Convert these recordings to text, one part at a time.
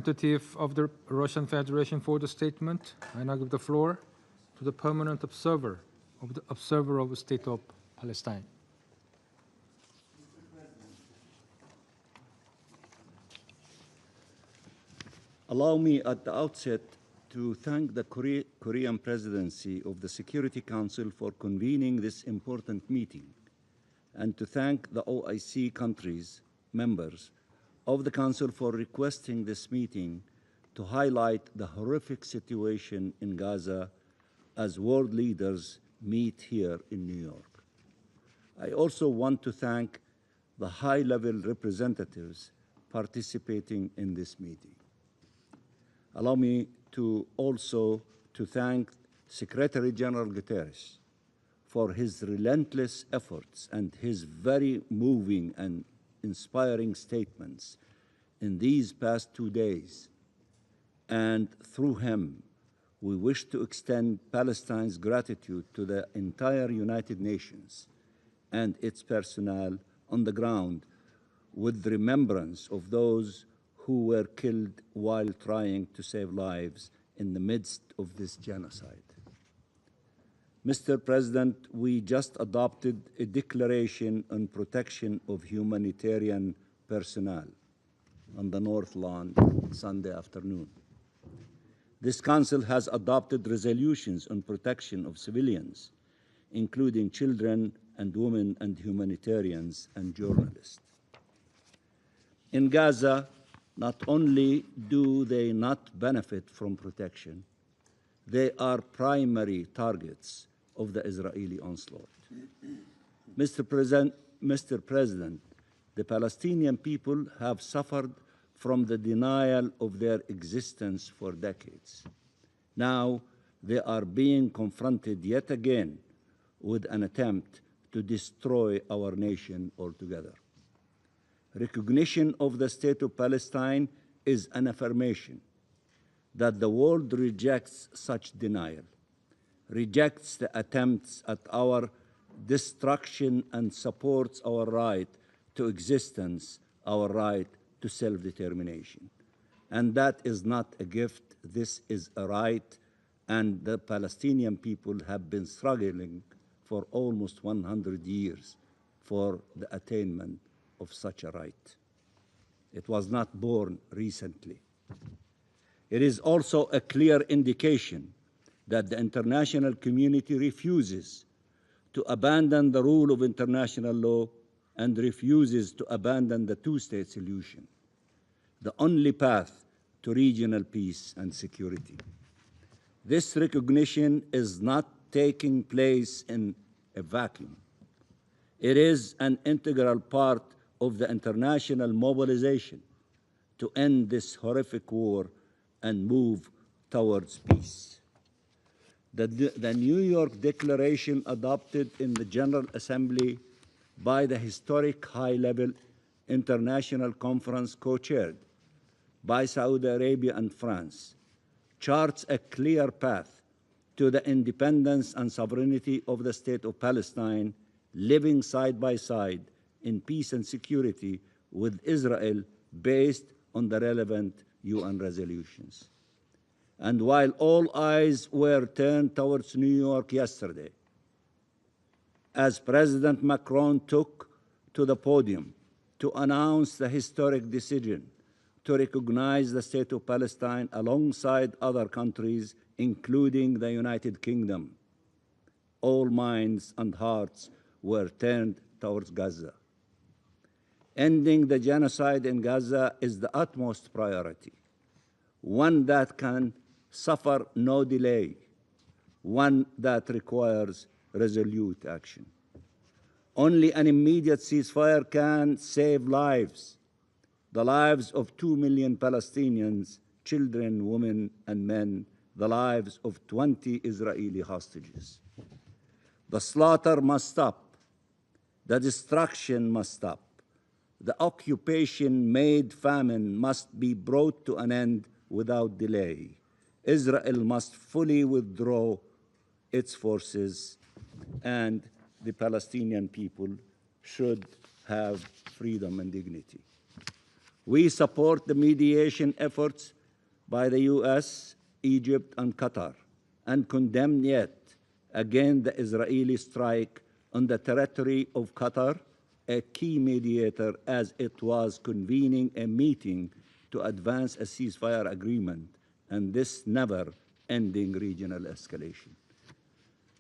Representative of the Russian Federation for the statement. I now give the floor to the permanent observer of the State of Palestine. Allow me at the outset to thank the Korean presidency of the Security Council for convening this important meeting, and to thank the OIC countries, members of the Council, for requesting this meeting to highlight the horrific situation in Gaza as world leaders meet here in New York. I also want to thank the high-level representatives participating in this meeting. Allow me to also thank Secretary General Guterres for his relentless efforts and his very moving and inspiring statements in these past 2 days. And through him, we wish to extend Palestine's gratitude to the entire United Nations and its personnel on the ground, with remembrance of those who were killed while trying to save lives in the midst of this genocide. Mr. President, we just adopted a declaration on protection of humanitarian personnel on the North Lawn Sunday afternoon. This Council has adopted resolutions on protection of civilians, including children and women and humanitarians and journalists. In Gaza, not only do they not benefit from protection, they are primary targets of the Israeli onslaught. Mr. President, the Palestinian people have suffered from the denial of their existence for decades. Now they are being confronted yet again with an attempt to destroy our nation altogether. Recognition of the State of Palestine is an affirmation that the world rejects such denial, rejects the attempts at our destruction, and supports our right to existence, our right to self-determination. And that is not a gift, this is a right, and the Palestinian people have been struggling for almost 100 years for the attainment of such a right. It was not born recently. It is also a clear indication that the international community refuses to abandon the rule of international law and refuses to abandon the two-state solution, the only path to regional peace and security. This recognition is not taking place in a vacuum. It is an integral part of the international mobilization to end this horrific war and move towards peace. The New York Declaration, adopted in the General Assembly by the historic high-level international conference co-chaired by Saudi Arabia and France, charts a clear path to the independence and sovereignty of the State of Palestine, living side by side in peace and security with Israel, based on the relevant UN resolutions. And while all eyes were turned towards New York yesterday, as President Macron took to the podium to announce the historic decision to recognize the State of Palestine alongside other countries, including the United Kingdom, all minds and hearts were turned towards Gaza. Ending the genocide in Gaza is the utmost priority, one that can suffer no delay, one that requires resolute action. Only an immediate ceasefire can save lives, the lives of 2 million Palestinians, children, women, and men, the lives of 20 Israeli hostages. The slaughter must stop. The destruction must stop. The occupation-made famine must be brought to an end without delay. Israel must fully withdraw its forces, and the Palestinian people should have freedom and dignity. We support the mediation efforts by the US, Egypt, and Qatar, and condemn yet again the Israeli strike on the territory of Qatar, a key mediator, as it was convening a meeting to advance a ceasefire agreement and this never-ending regional escalation.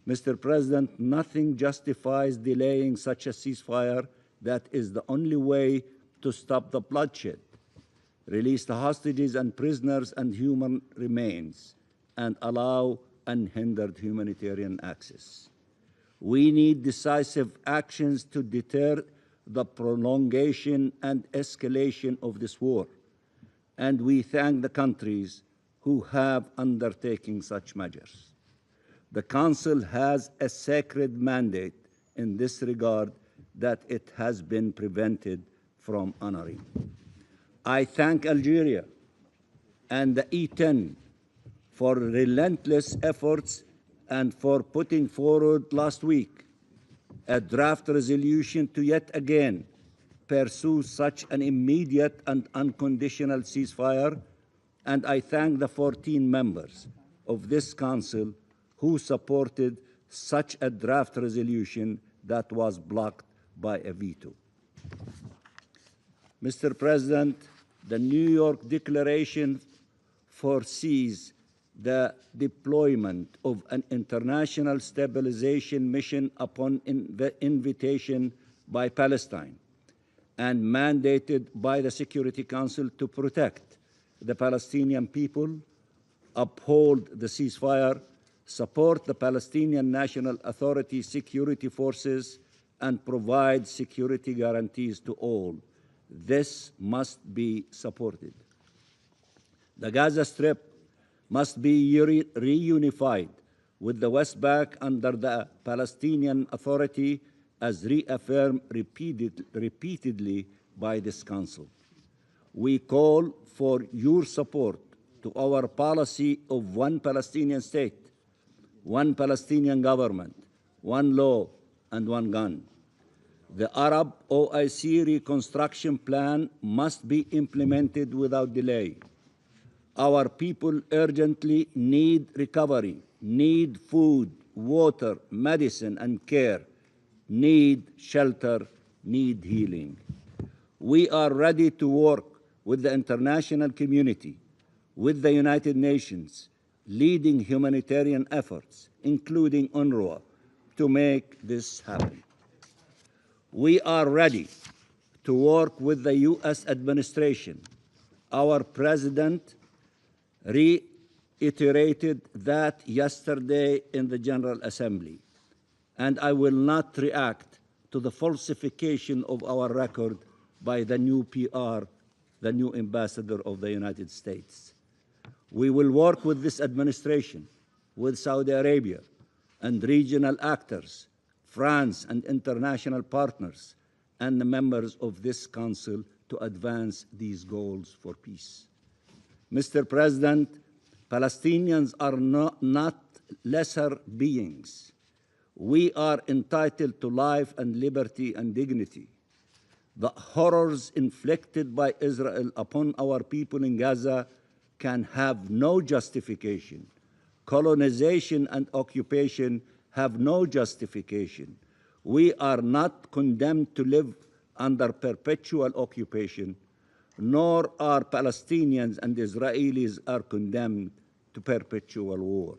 Mr. President, nothing justifies delaying such a ceasefire that is the only way to stop the bloodshed, release the hostages and prisoners and human remains, and allow unhindered humanitarian access. We need decisive actions to deter the prolongation and escalation of this war, and we thank the countries who have undertaken such measures. The Council has a sacred mandate in this regard that it has been prevented from honoring. I thank Algeria and the E10 for relentless efforts and for putting forward last week a draft resolution to yet again pursue such an immediate and unconditional ceasefire, and I thank the 14 members of this Council who supported such a draft resolution that was blocked by a veto. Mr. President, the New York Declaration foresees the deployment of an international stabilization mission upon invitation by Palestine and mandated by the Security Council to protect the Palestinian people, uphold the ceasefire, support the Palestinian National Authority security forces, and provide security guarantees to all. This must be supported. The Gaza Strip must be reunified with the West Bank under the Palestinian Authority as reaffirmed repeatedly by this Council. We call for your support to our policy of one Palestinian state, one Palestinian government, one law, and one gun. The Arab OIC reconstruction plan must be implemented without delay. Our people urgently need recovery, need food, water, medicine, and care, need shelter, need healing. We are ready to work with the international community, with the United Nations, leading humanitarian efforts, including UNRWA, to make this happen. We are ready to work with the US administration. Our President reiterated that yesterday in the General Assembly, and I will not react to the falsification of our record by the new PR, the new ambassador of the United States. We will work with this administration, with Saudi Arabia and regional actors, France and international partners, and the members of this Council to advance these goals for peace. Mr. President, Palestinians are not lesser beings. We are entitled to life and liberty and dignity. The horrors inflicted by Israel upon our people in Gaza can have no justification. Colonization and occupation have no justification. We are not condemned to live under perpetual occupation, nor are Palestinians and Israelis are condemned to perpetual war.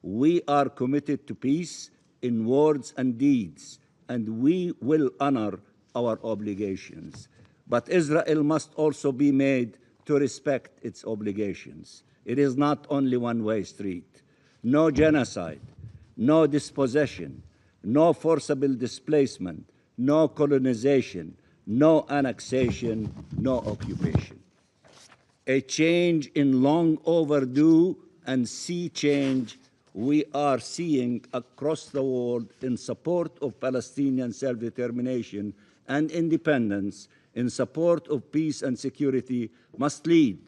We are committed to peace in words and deeds, and we will honor our obligations. But Israel must also be made to respect its obligations. It is not only one-way street. No genocide, no dispossession, no forcible displacement, no colonization, no annexation, no occupation. A change in long overdue and sea change we are seeing across the world in support of Palestinian self-determination and independence, in support of peace and security, must lead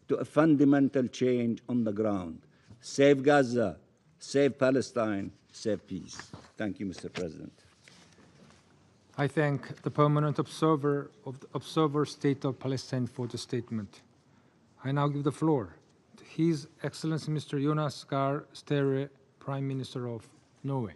to a fundamental change on the ground. Save Gaza, save Palestine, save peace. Thank you, Mr. President. I thank the permanent observer of the Observer State of Palestine for the statement. I now give the floor to His Excellency Mr. Jonas Gahr Støre, Prime Minister of Norway.